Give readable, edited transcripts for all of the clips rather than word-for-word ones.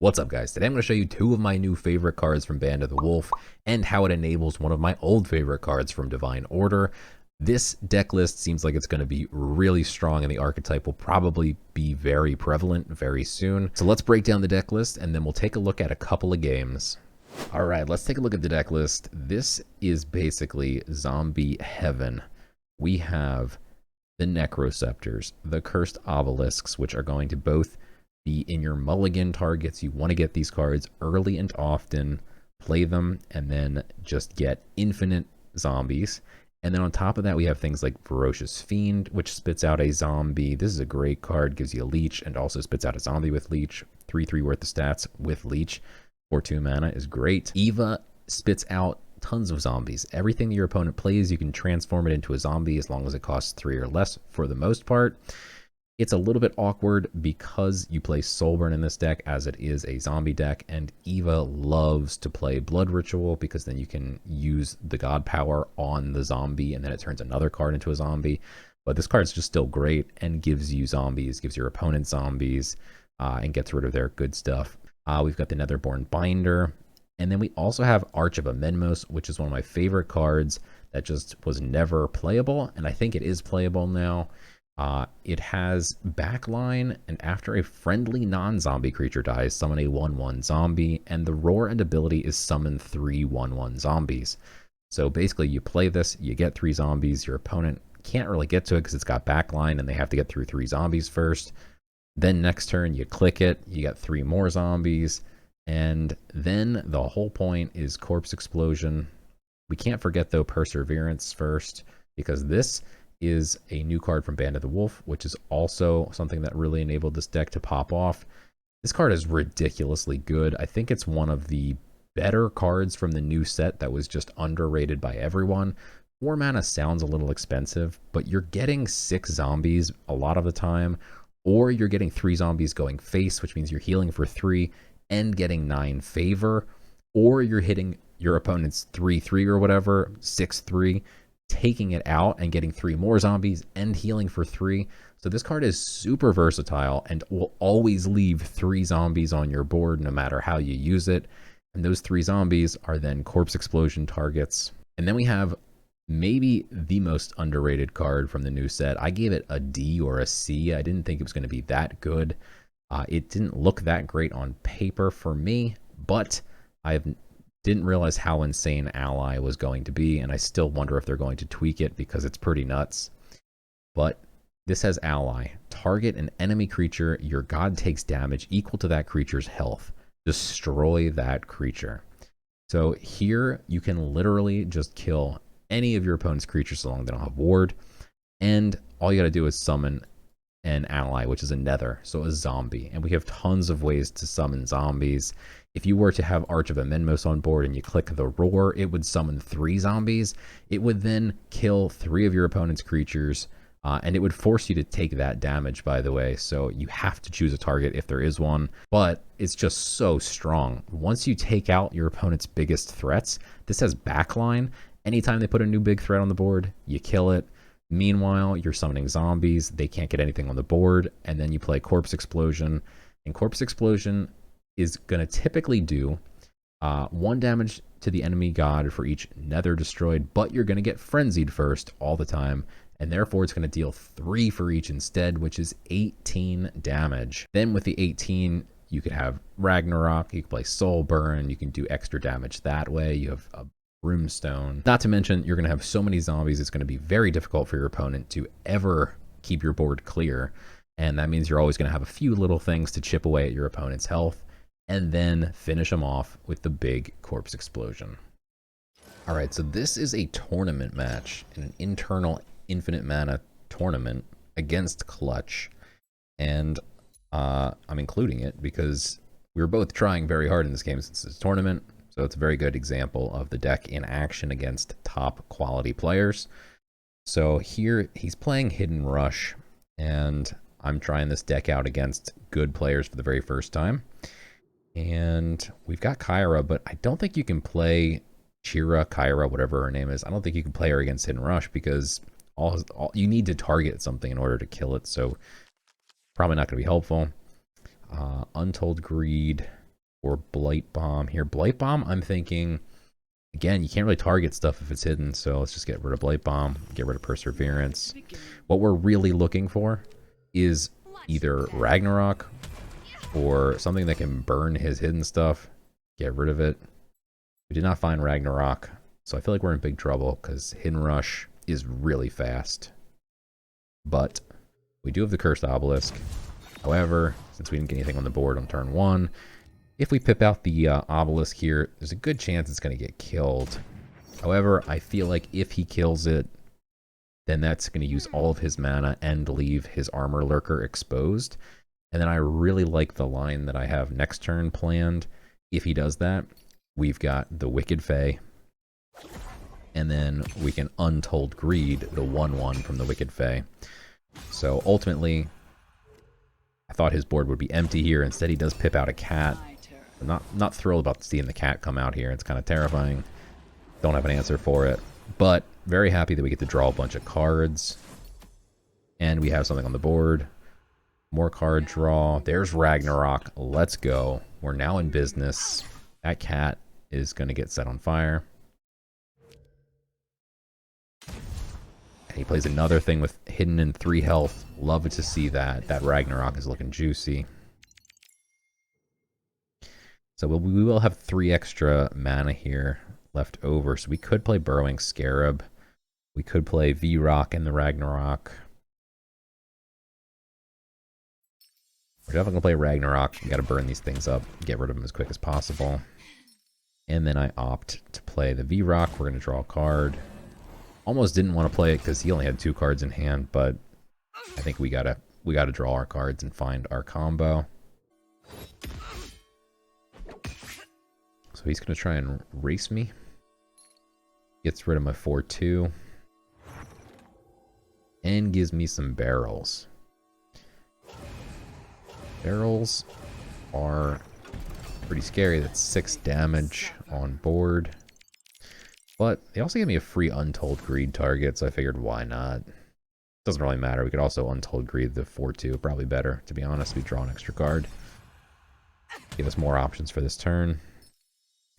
What's up, guys? Today I'm going to show you two of my new favorite cards from Band of the Wolf and how it enables one of my old favorite cards from Divine Order. This deck list seems like it's going to be really strong and the archetype will probably be very prevalent very soon. So let's break down the deck list and then we'll take a look at a couple of games. All right, let's take a look at the deck list. This is basically zombie heaven. We have the Necroceptors, the Cursed Obelisks, which are going to both be in your mulligan targets. You want to get these cards early and often, play them, and then just get infinite zombies. And then on top of that, we have things like Ferocious Fiend, which spits out a zombie. This is a great card, gives you a leech, and also spits out a zombie with leech. 3/3 worth of stats with leech for 2 mana is great. Eva spits out tons of zombies. Everything that your opponent plays, you can transform it into a zombie as long as it costs 3 or less for the most part. It's a little bit awkward because you play Soulburn in this deck as it is a zombie deck, and Eva loves to play Blood Ritual because then you can use the God Power on the zombie and then it turns another card into a zombie. But this card's just still great and gives you zombies, gives your opponent zombies, and gets rid of their good stuff. We've got the Netherborn Binder, and then we also have Arch of Amenmos, which is one of my favorite cards that just was never playable, and I think it is playable now. It has backline, and after a friendly non-zombie creature dies, summon a 1/1 zombie, and the roar and ability is summon 3 1/1 zombies. So basically you play this, you get 3 zombies, your opponent can't really get to it because it's got backline and they have to get through 3 zombies first. Then next turn you click it, you get 3 more zombies, and then the whole point is Corpse Explosion. We can't forget though Perseverance first, because this is a new card from Band of the Wolf, which is also something that really enabled this deck to pop off. This card is ridiculously good. I think it's one of the better cards from the new set that was just underrated by everyone. 4 mana sounds a little expensive, but you're getting 6 zombies a lot of the time, or you're getting 3 zombies going face, which means you're healing for 3 and getting 9 favor, or you're hitting your opponent's 3/3 or whatever, 6/3, taking it out and getting 3 more zombies and healing for 3. So this card is super versatile and will always leave 3 zombies on your board no matter how you use it. And those 3 zombies are then Corpse Explosion targets. And then we have maybe the most underrated card from the new set. I gave it a D or a C. I didn't think it was going to be that good. It didn't look that great on paper for me, but I didn't realize how insane Ally was going to be, and I still wonder if they're going to tweak it because it's pretty nuts. But this has Ally. Target an enemy creature, your god takes damage equal to that creature's health. Destroy that creature. So here you can literally just kill any of your opponent's creatures so long as they don't have ward, and all you gotta do is summon an ally, which is a nether, so a zombie. And we have tons of ways to summon zombies. If you were to have Arch of Amenmos on board and you click the roar, it would summon 3 zombies. It would then kill 3 of your opponent's creatures, and it would force you to take that damage, by the way. So you have to choose a target if there is one, but it's just so strong. Once you take out your opponent's biggest threats, this has backline. Anytime they put a new big threat on the board, you kill it. Meanwhile, you're summoning zombies. They can't get anything on the board. And then you play Corpse Explosion. And Corpse Explosion is going to typically do 1 damage to the enemy god for each nether destroyed, but you're going to get frenzied first all the time. And therefore, it's going to deal 3 for each instead, which is 18 damage. Then with the 18, you could have Ragnarok. You can play Soulburn. You can do extra damage that way. You have a Brimstone. Not to mention, you're going to have so many zombies, it's going to be very difficult for your opponent to ever keep your board clear. And that means you're always going to have a few little things to chip away at your opponent's health and then finish them off with the big Corpse Explosion. All right, so this is a tournament match, an internal infinite mana tournament against Clutch. And I'm including it because we were both trying very hard in this game since it's a tournament. So it's a very good example of the deck in action against top quality players. So here he's playing Hidden Rush, and I'm trying this deck out against good players for the very first time. And we've got Kyra, but I don't think you can play Kyra, whatever her name is. I don't think you can play her against Hidden Rush because you need to target something in order to kill it. So probably not going to be helpful. Untold Greed. or Blight Bomb here. Blight Bomb, I'm thinking, again, you can't really target stuff if it's hidden, so let's just get rid of Blight Bomb, get rid of Perseverance. What we're really looking for is either Ragnarok or something that can burn his hidden stuff. Get rid of it. We did not find Ragnarok, so I feel like we're in big trouble because Hidden Rush is really fast. But we do have the Cursed Obelisk. However, since we didn't get anything on the board on turn 1, if we pip out the Obelisk here, there's a good chance it's going to get killed. However, I feel like if he kills it, then that's going to use all of his mana and leave his Armor Lurker exposed. And then I really like the line that I have next turn planned. If he does that, we've got the Wicked Fae. And then we can Untold Greed, the 1/1 from the Wicked Fae. So ultimately, I thought his board would be empty here. Instead, he does pip out a cat. I'm not thrilled about seeing the cat come out here. It's kind of terrifying. Don't have an answer for it. But very happy that we get to draw a bunch of cards. And we have something on the board. More card draw. There's Ragnarok. Let's go. We're now in business. That cat is going to get set on fire. And he plays another thing with hidden in 3 health. Love to see that. That Ragnarok is looking juicy. So we will have 3 extra mana here left over. So we could play Burrowing Scarab. We could play V-Rock and the Ragnarok. We're definitely going to play Ragnarok. We got to burn these things up, get rid of them as quick as possible. And then I opt to play the V-Rock. We're going to draw a card. Almost didn't want to play it because he only had 2 cards in hand, but I think we gotta draw our cards and find our combo. So he's going to try and race me. Gets rid of my 4/2. And gives me some barrels. Barrels are pretty scary. That's 6 damage on board. But they also give me a free Untold Greed target, so I figured why not? Doesn't really matter. We could also Untold Greed the 4/2. Probably better, to be honest. We draw an extra card. Give us more options for this turn.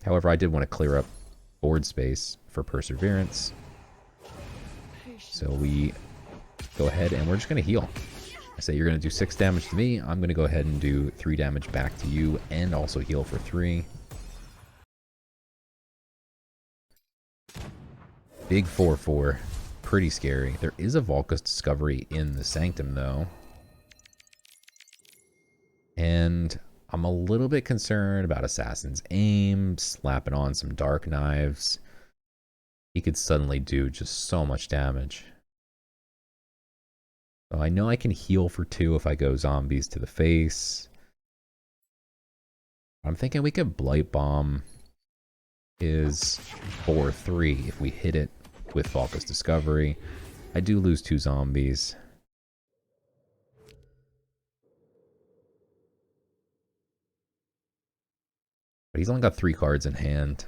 However, I did want to clear up board space for Perseverance. So we go ahead and we're just going to heal. I say you're going to do 6 damage to me. I'm going to go ahead and do 3 damage back to you and also heal for 3. Big 4/4. Pretty scary. There is a Volca's Discovery in the Sanctum, though. And I'm a little bit concerned about Assassin's Aim, slapping on some Dark Knives. He could suddenly do just so much damage. So I know I can heal for 2 if I go zombies to the face. I'm thinking we could Blight Bomb his 4/3 if we hit it with Volca's Discovery. I do lose 2 zombies. But he's only got 3 cards in hand.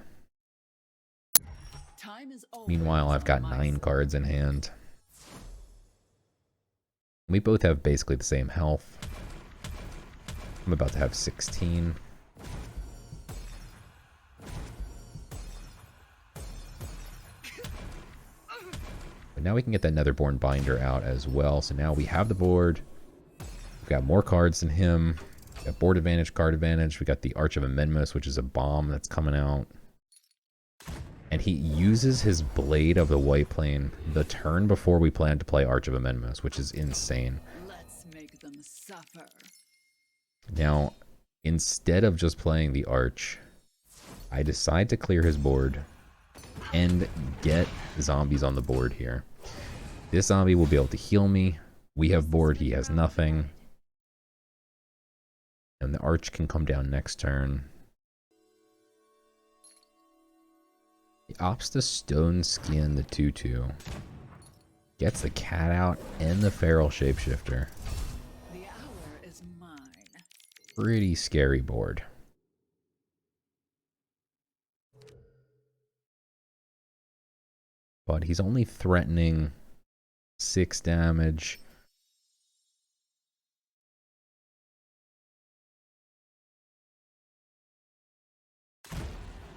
Meanwhile, I've got 9 cards in hand. We both have basically the same health. I'm about to have 16. But now we can get that Netherborn Binder out as well. So now we have the board. We've got more cards than him. We got board advantage, card advantage. We got the Arch of Amendmus, which is a bomb that's coming out. And he uses his Blade of the White Plane the turn before we plan to play Arch of Amendmus, which is insane. Let's make them suffer. Now, instead of just playing the Arch, I decide to clear his board and get zombies on the board here. This zombie will be able to heal me. We have board, he has nothing. And the Arch can come down next turn. He opts to Stone Skin the 2/2. Gets the cat out and the Feral Shapeshifter. The hour is mine. Pretty scary board. But he's only threatening 6 damage.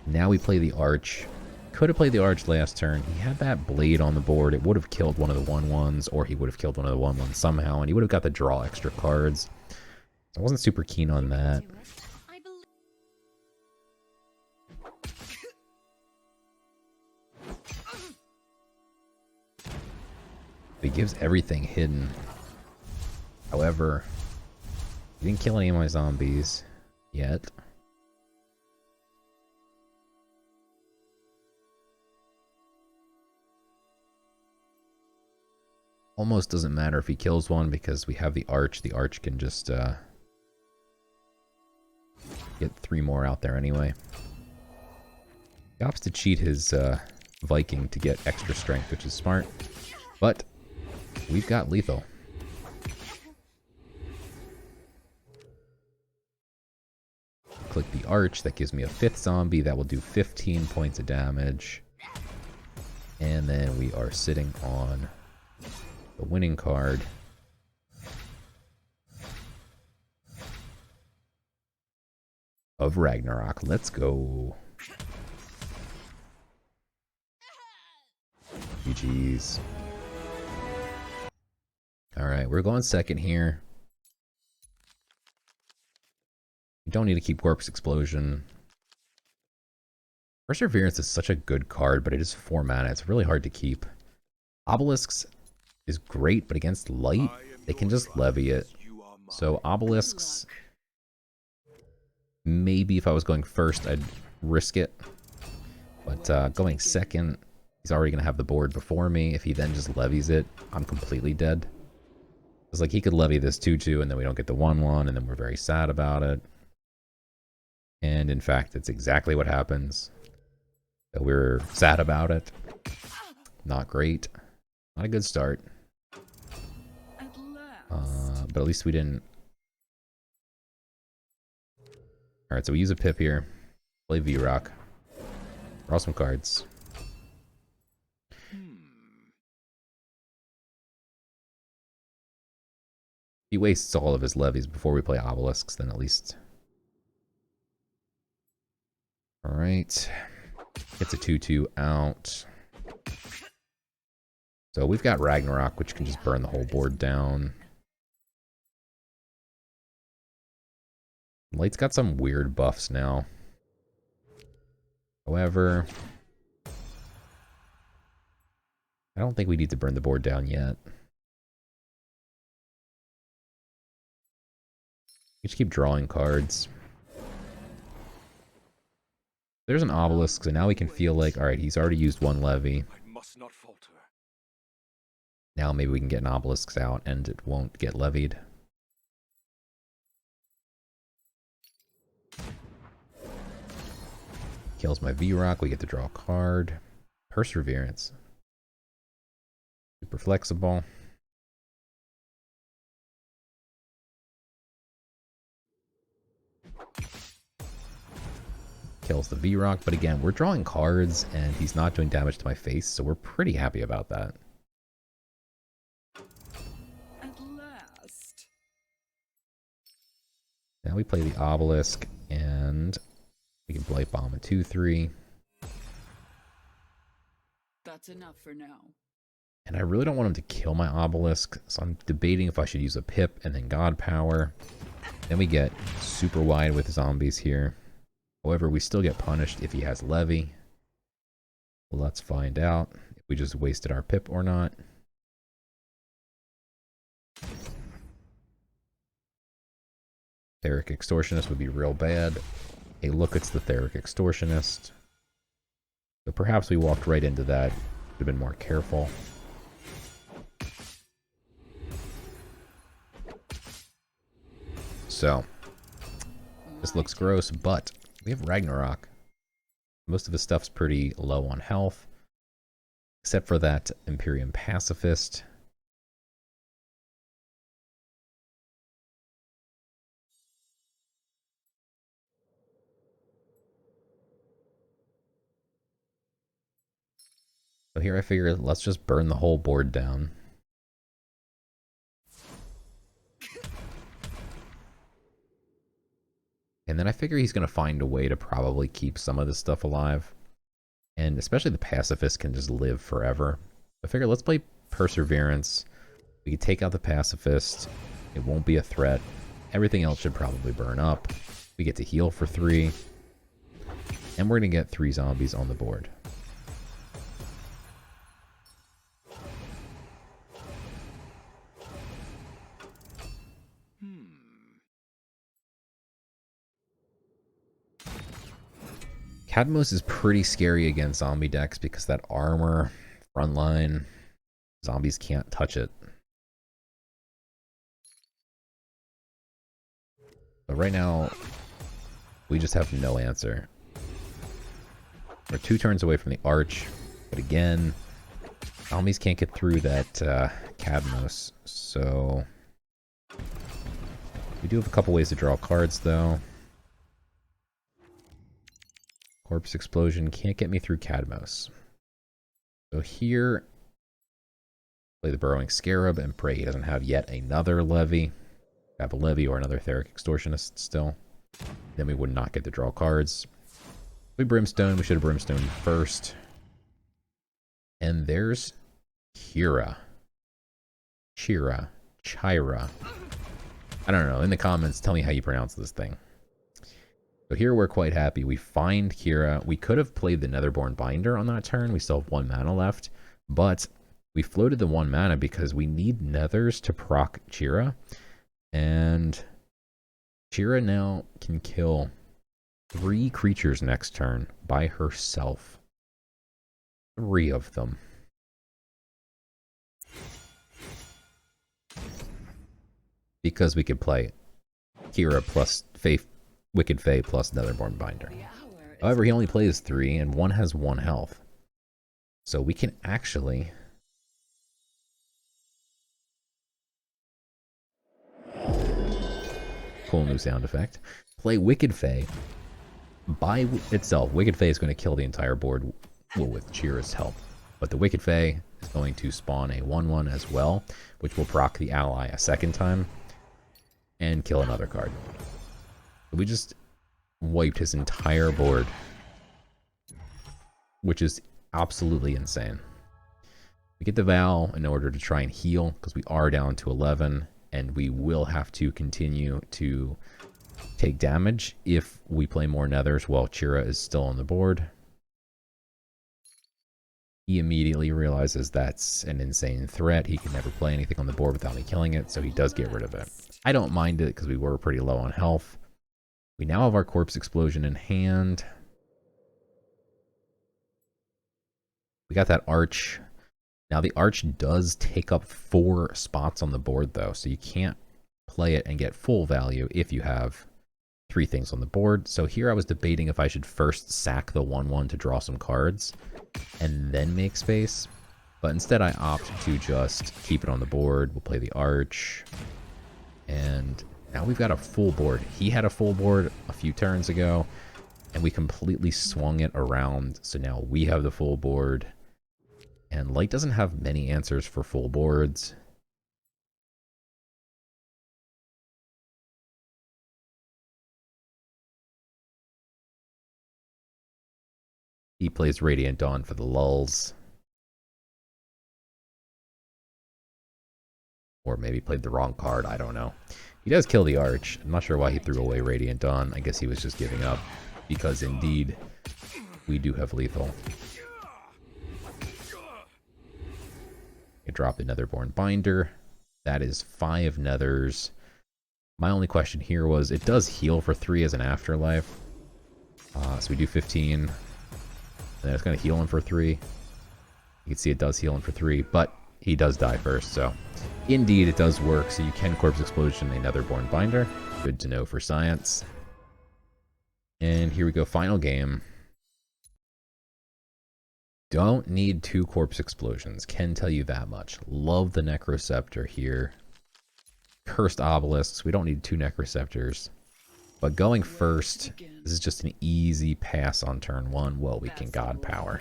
Now we play the Arch. Could have played the Arch last turn. He had that Blade on the board. It would have killed one of the 1/1s, or he would have killed one of the 1/1s somehow, and he would have got to draw extra cards. So I wasn't super keen on that. He gives everything hidden. However, he didn't kill any of my zombies yet. Almost doesn't matter if he kills one because we have the Arch. The Arch can just get 3 more out there anyway. He opts to cheat his Viking to get extra strength, which is smart. But we've got lethal. Click the Arch. That gives me a 5th zombie. That will do 15 points of damage. And then we are sitting on the winning card. Of Ragnarok. Let's go. GG's. Alright, we're going second here. You don't need to keep Corpse Explosion. Perseverance is such a good card, but it is 4 mana. It's really hard to keep. Obelisks is great, but against light, they can just levy it. So Obelisks, maybe if I was going first, I'd risk it. But going second, he's already going to have the board before me. If he then just levies it, I'm completely dead. It's like he could levy this 2/2, and then we don't get the 1/1, and then we're very sad about it. And in fact, it's exactly what happens. So we're sad about it. Not great. Not a good start. But at least we didn't. Alright, so we use a pip here. Play V-Rock. Draw some cards. He wastes all of his levies before we play obelisks, then at least. Alright. Gets a 2/2 out. So we've got Ragnarok, which can just burn the whole board down. Light's got some weird buffs now. However, I don't think we need to burn the board down yet. We just keep drawing cards. There's an obelisk, so now we can feel like, alright, he's already used 1 levy. Now maybe we can get an obelisk out and it won't get levied. Kills my V-Rock, we get to draw a card. Perseverance. Super flexible. Kills the V-Rock, but again, we're drawing cards and he's not doing damage to my face, so we're pretty happy about that. At last. Now we play the obelisk and we can Blight Bomb a 2/3. That's enough for now. And I really don't want him to kill my obelisk, so I'm debating if I should use a pip and then God Power. Then we get super wide with zombies here. However, we still get punished if he has levy. Well, let's find out if we just wasted our pip or not. Theric Extortionist would be real bad. Hey, look, it's the Theric Extortionist. So perhaps we walked right into that. Should have been more careful. So, this looks gross, but we have Ragnarok. Most of his stuff's pretty low on health, except for that Imperium Pacifist. So here I figure let's just burn the whole board down. And then I figure he's going to find a way to probably keep some of this stuff alive. And especially the pacifist can just live forever. I figure let's play Perseverance. We can take out the pacifist. It won't be a threat. Everything else should probably burn up. We get to heal for 3. And we're going to get 3 zombies on the board. Cadmos is pretty scary against zombie decks because that armor, frontline, zombies can't touch it. But right now, we just have no answer. We're 2 turns away from the Arch, but again, zombies can't get through that Cadmos, so we do have a couple ways to draw cards, though. Corpse Explosion can't get me through Cadmos. So here, play the Burrowing Scarab and pray he doesn't have yet another Levy. Have a Levy or another Theric Extortionist still. Then we would not get to draw cards. We Brimstone. We should have Brimstone first. And there's Kira. Chira. I don't know. In the comments, tell me how you pronounce this thing. So here we're quite happy. We find Kira. We could have played the Netherborn Binder on that turn. We still have 1 mana left. But we floated the 1 mana because we need Nethers to proc Kira. And Kira now can kill 3 creatures next turn by herself. 3 of them. Because we could play Kira plus Wicked Fae plus Netherborn Binder. However, he only plays 3 and 1 has 1 health. So we can actually... Cool new sound effect. Play Wicked Fae. By itself, Wicked Fae is going to kill the entire board with Kira's help. But the Wicked Fae is going to spawn a 1/1 as well, which will proc the ally a second time and kill another card. We just wiped his entire board, which is absolutely insane. We get the Vow in order to try and heal because we are down to 11 and we will have to continue to take damage if we play more Nethers while Kira is still on the board. He immediately realizes that's an insane threat. He can never play anything on the board without me killing it, so he does get rid of it. I don't mind it because we were pretty low on health. We now have our Corpse Explosion in hand. We got that Arch. Now the Arch does take up 4 spots on the board though, so you can't play it and get full value if you have 3 things on the board. So here I was debating if I should first sack the 1/1 to draw some cards and then make space. But instead I opt to just keep it on the board. We'll play the Arch. And now we've got a full board. He had a full board a few turns ago, and we completely swung it around. So now we have the full board. And Light doesn't have many answers for full boards. He plays Radiant Dawn for the lulz. Or maybe played the wrong card, I don't know. He does kill the Arch. I'm not sure why he threw away Radiant Dawn. I guess he was just giving up. Because indeed, we do have lethal. I dropped the Netherborn Binder. That is 5 Nethers. My only question here was, it does heal for 3 as an afterlife. So we do 15. And then it's going to heal him for 3. You can see it does heal him for 3, but he does die first, so... Indeed, it does work, so you can Corpse Explosion a Netherborn Binder. Good to know for science. And here we go, final game. Don't need 2 Corpse Explosions, can tell you that much. Love the Necroceptor here. Cursed Obelisks, we don't need 2 Necroceptors. But going first, this is just an easy pass on turn 1. Well, we can God Power.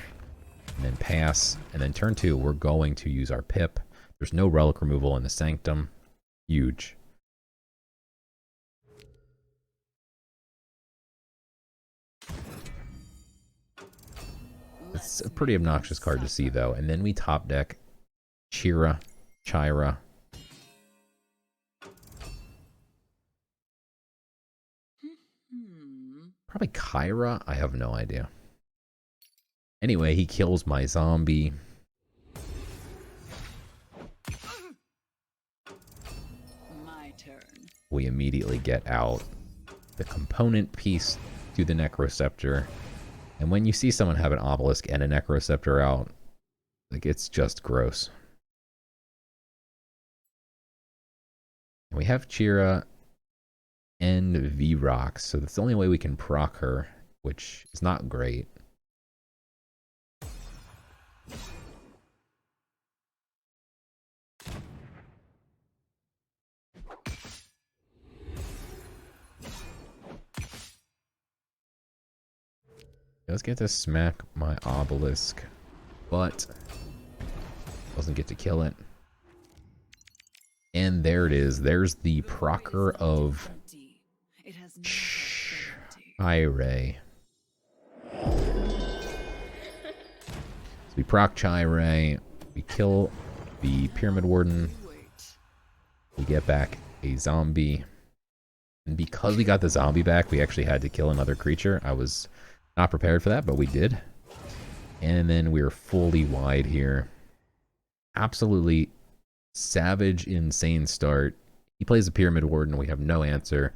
And then pass, and then turn 2, we're going to use our Pip. There's no relic removal in the Sanctum. Huge. It's a pretty obnoxious card to see, though. And then we top deck Chira, Chira. Probably Kyra? I have no idea. Anyway, he kills my zombie. My turn. We immediately get out the component piece to the Necroceptor. And when you see someone have an Obelisk and a Necroceptor out, like, it's just gross. And we have Chira and V-Rock, so that's the only way we can proc her, which is not great. Does get to smack my Obelisk, but doesn't get to kill it. And there it is. There's the procer of Chire. So we proc Chire, we kill the Pyramid Warden, we get back a zombie, and because we got the zombie back, we actually had to kill another creature. I was not prepared for that, but we did. And then we're fully wide here. Absolutely savage, insane start. He plays the Pyramid Warden. We have no answer.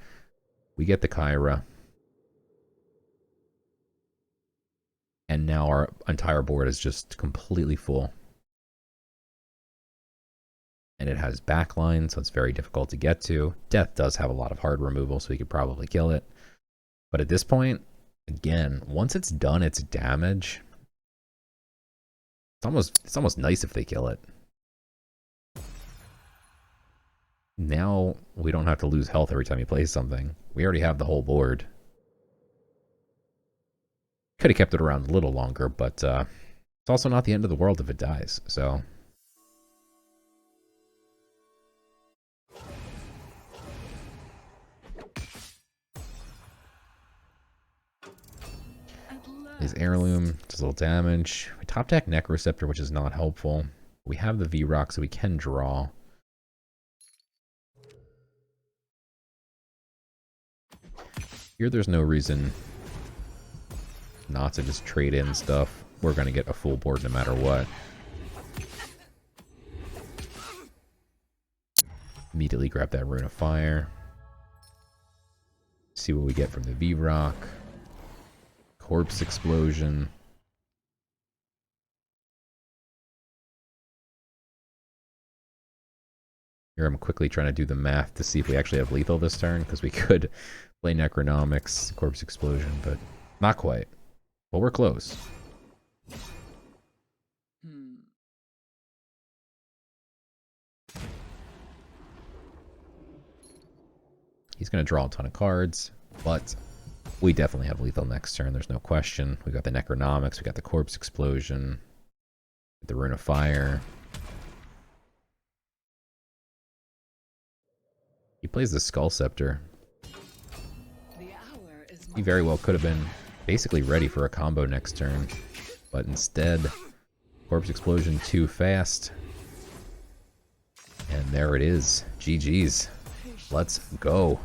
We get the Kyra. And now our entire board is just completely full. And it has backline, so it's very difficult to get to. Death does have a lot of hard removal, so we could probably kill it. But at this point, again, once it's done its damage, it's almost nice if they kill it. Now we don't have to lose health every time you play something. We already have the whole board. Could have kept it around a little longer, but it's also not the end of the world if it dies, so. His heirloom does a little damage. We top deck Necroceptor, which is not helpful. We have the V-Rock, so we can draw. Here there's no reason not to just trade in stuff. We're going to get a full board no matter what. Immediately grab that Rune of Fire. See what we get from the V-Rock. Corpse Explosion. Here I'm quickly trying to do the math to see if we actually have lethal this turn, because we could play Necronomics, Corpse Explosion, but not quite. But we're close. He's going to draw a ton of cards, but we definitely have lethal next turn. There's no question. We got the Necronomics. We got the Corpse Explosion. The Rune of Fire. He plays the Skull Scepter. He very well could have been basically ready for a combo next turn, but instead, Corpse Explosion too fast. And there it is. GG's. Let's go.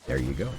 There you go.